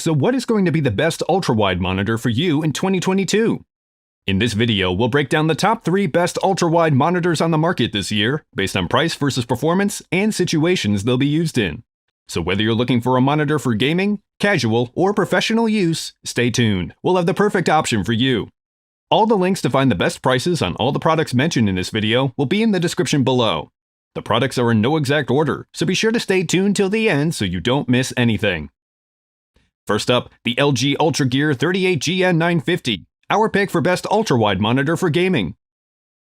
So what is going to be the best ultrawide monitor for you in 2022? In this video, we'll break down the top 3 best ultrawide monitors on the market this year, based on price versus performance and situations they'll be used in. So whether you're looking for a monitor for gaming, casual, or professional use, stay tuned. We'll have the perfect option for you. All the links to find the best prices on all the products mentioned in this video will be in the description below. The products are in no exact order, so be sure to stay tuned till the end so you don't miss anything. First up, the LG UltraGear 38GN950, our pick for best ultrawide monitor for gaming.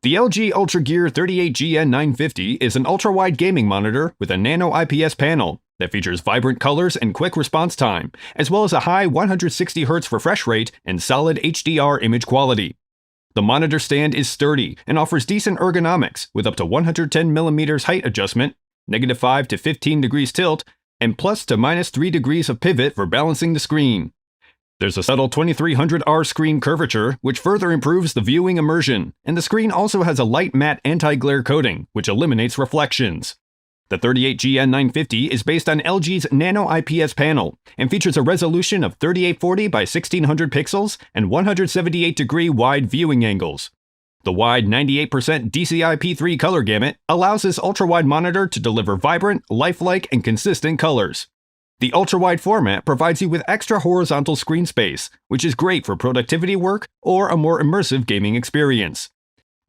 The LG UltraGear 38GN950 is an ultrawide gaming monitor with a nano IPS panel that features vibrant colors and quick response time, as well as a high 160Hz refresh rate and solid HDR image quality. The monitor stand is sturdy and offers decent ergonomics with up to 110mm height adjustment, -5 to 15 degrees tilt, and plus to -3 degrees of pivot for balancing the screen. There's a subtle 2300R screen curvature, which further improves the viewing immersion, and the screen also has a light matte anti-glare coating, which eliminates reflections. The 38GN950 is based on LG's Nano IPS panel and features a resolution of 3840 by 1600 pixels and 178-degree wide viewing angles. The wide 98% DCI-P3 color gamut allows this ultrawide monitor to deliver vibrant, lifelike, and consistent colors. The ultrawide format provides you with extra horizontal screen space, which is great for productivity work or a more immersive gaming experience.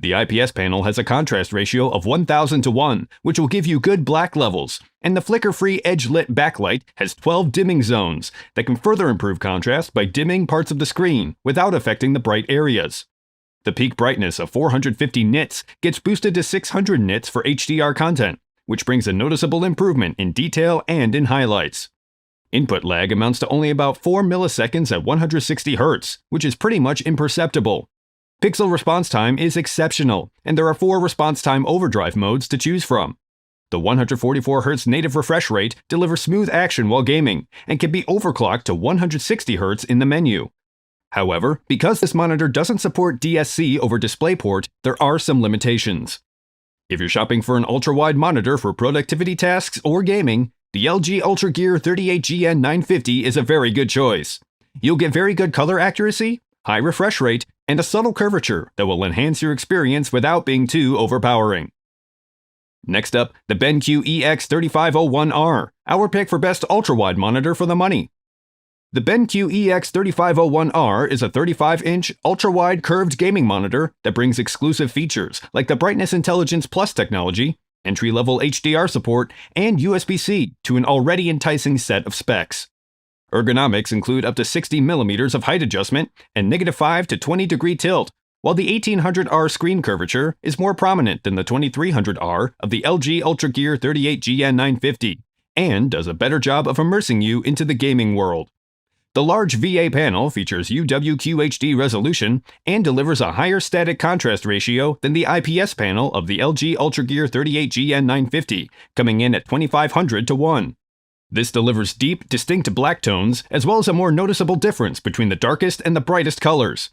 The IPS panel has a contrast ratio of 1000 to 1, which will give you good black levels, and the flicker-free edge-lit backlight has 12 dimming zones that can further improve contrast by dimming parts of the screen without affecting the bright areas. The peak brightness of 450 nits gets boosted to 600 nits for HDR content, which brings a noticeable improvement in detail and in highlights. Input lag amounts to only about 4 milliseconds at 160 Hz, which is pretty much imperceptible. Pixel response time is exceptional, and there are 4 response time overdrive modes to choose from. The 144Hz native refresh rate delivers smooth action while gaming, and can be overclocked to 160Hz in the menu. However, because this monitor doesn't support DSC over DisplayPort, there are some limitations. If you're shopping for an ultrawide monitor for productivity tasks or gaming, the LG UltraGear 38GN950 is a very good choice. You'll get very good color accuracy, high refresh rate, and a subtle curvature that will enhance your experience without being too overpowering. Next up, the BenQ EX3501R, our pick for best ultrawide monitor for the money. The BenQ EX3501R is a 35-inch ultrawide curved gaming monitor that brings exclusive features like the Brightness Intelligence Plus technology, entry-level HDR support, and USB-C to an already enticing set of specs. Ergonomics include up to 60mm of height adjustment and -5 to 20-degree tilt, while the 1800R screen curvature is more prominent than the 2300R of the LG UltraGear 38GN950, and does a better job of immersing you into the gaming world. The large VA panel features UWQHD resolution and delivers a higher static contrast ratio than the IPS panel of the LG UltraGear 38GN950, coming in at 2500 to 1. This delivers deep, distinct black tones, as well as a more noticeable difference between the darkest and the brightest colors.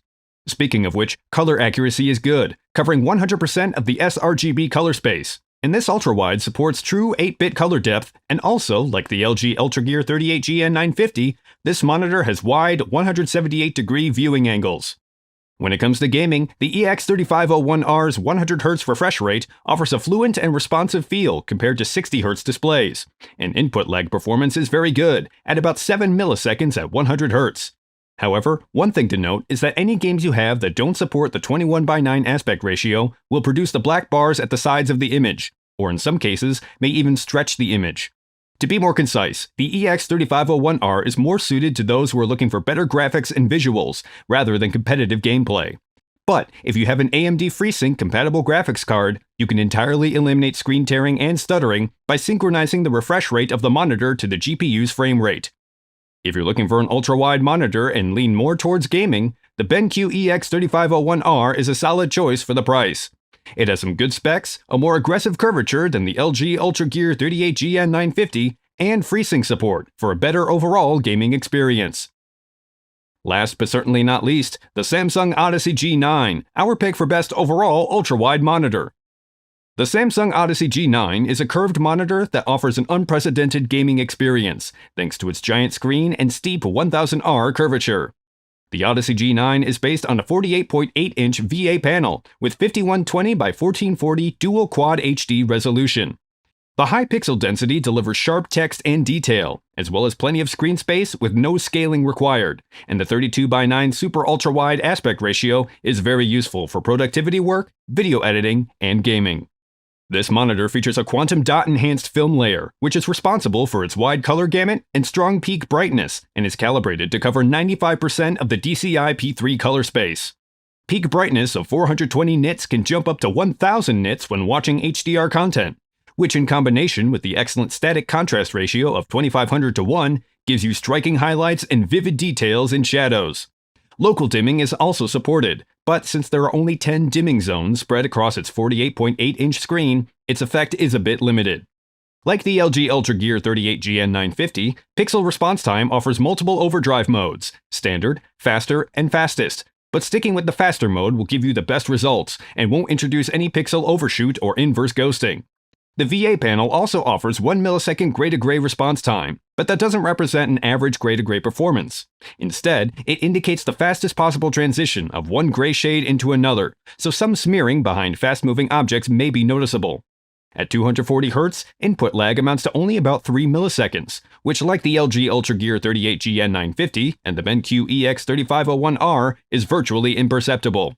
Speaking of which, color accuracy is good, covering 100% of the sRGB color space, and this ultrawide supports true 8-bit color depth, and also, like the LG UltraGear 38GN950, this monitor has wide 178-degree viewing angles. When it comes to gaming, the EX3501R's 100Hz refresh rate offers a fluent and responsive feel compared to 60Hz displays, and input lag performance is very good, at about 7 milliseconds at 100Hz. However, one thing to note is that any games you have that don't support the 21:9 aspect ratio will produce the black bars at the sides of the image, or in some cases, may even stretch the image. To be more concise, the EX3501R is more suited to those who are looking for better graphics and visuals, rather than competitive gameplay. But if you have an AMD FreeSync compatible graphics card, you can entirely eliminate screen tearing and stuttering by synchronizing the refresh rate of the monitor to the GPU's frame rate. If you're looking for an ultra-wide monitor and lean more towards gaming, the BenQ EX3501R is a solid choice for the price. It has some good specs, a more aggressive curvature than the LG UltraGear 38GN950, and FreeSync support for a better overall gaming experience. Last but certainly not least, the SAMSUNG Odyssey G9, our pick for best overall ultra-wide monitor. The Samsung Odyssey G9 is a curved monitor that offers an unprecedented gaming experience, thanks to its giant screen and steep 1000R curvature. The Odyssey G9 is based on a 48.8-inch VA panel with 5120 by 1440 dual quad HD resolution. The high pixel density delivers sharp text and detail, as well as plenty of screen space with no scaling required, and the 32:9 super ultra-wide aspect ratio is very useful for productivity work, video editing, and gaming. This monitor features a quantum dot-enhanced film layer, which is responsible for its wide color gamut and strong peak brightness, and is calibrated to cover 95% of the DCI P3 color space. Peak brightness of 420 nits can jump up to 1000 nits when watching HDR content, which in combination with the excellent static contrast ratio of 2500:1 gives you striking highlights and vivid details in shadows. Local dimming is also supported, but since there are only 10 dimming zones spread across its 48.8-inch screen, its effect is a bit limited. Like the LG UltraGear 38GN950, pixel response time offers multiple overdrive modes, standard, faster, and fastest, but sticking with the faster mode will give you the best results and won't introduce any pixel overshoot or inverse ghosting. The VA panel also offers 1 millisecond gray-to-gray response time, but that doesn't represent an average gray-to-gray performance. Instead, it indicates the fastest possible transition of one gray shade into another, so some smearing behind fast-moving objects may be noticeable. At 240 Hz, input lag amounts to only about 3 milliseconds, which, like the LG UltraGear 38GN950 and the BenQ EX3501R, is virtually imperceptible.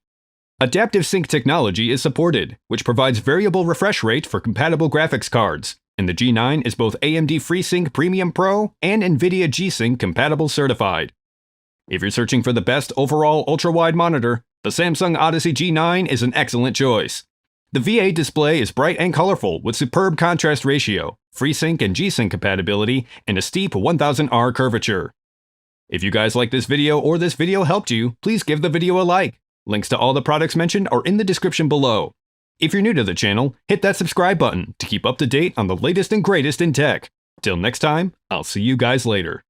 Adaptive Sync technology is supported, which provides variable refresh rate for compatible graphics cards, and the G9 is both AMD FreeSync Premium Pro and NVIDIA G-Sync compatible certified. If you're searching for the best overall ultra-wide monitor, the Samsung Odyssey G9 is an excellent choice. The VA display is bright and colorful with superb contrast ratio, FreeSync and G-Sync compatibility, and a steep 1000R curvature. If you guys like this video or this video helped you, please give the video a like. Links to all the products mentioned are in the description below. If you're new to the channel, hit that subscribe button to keep up to date on the latest and greatest in tech. Till next time, I'll see you guys later.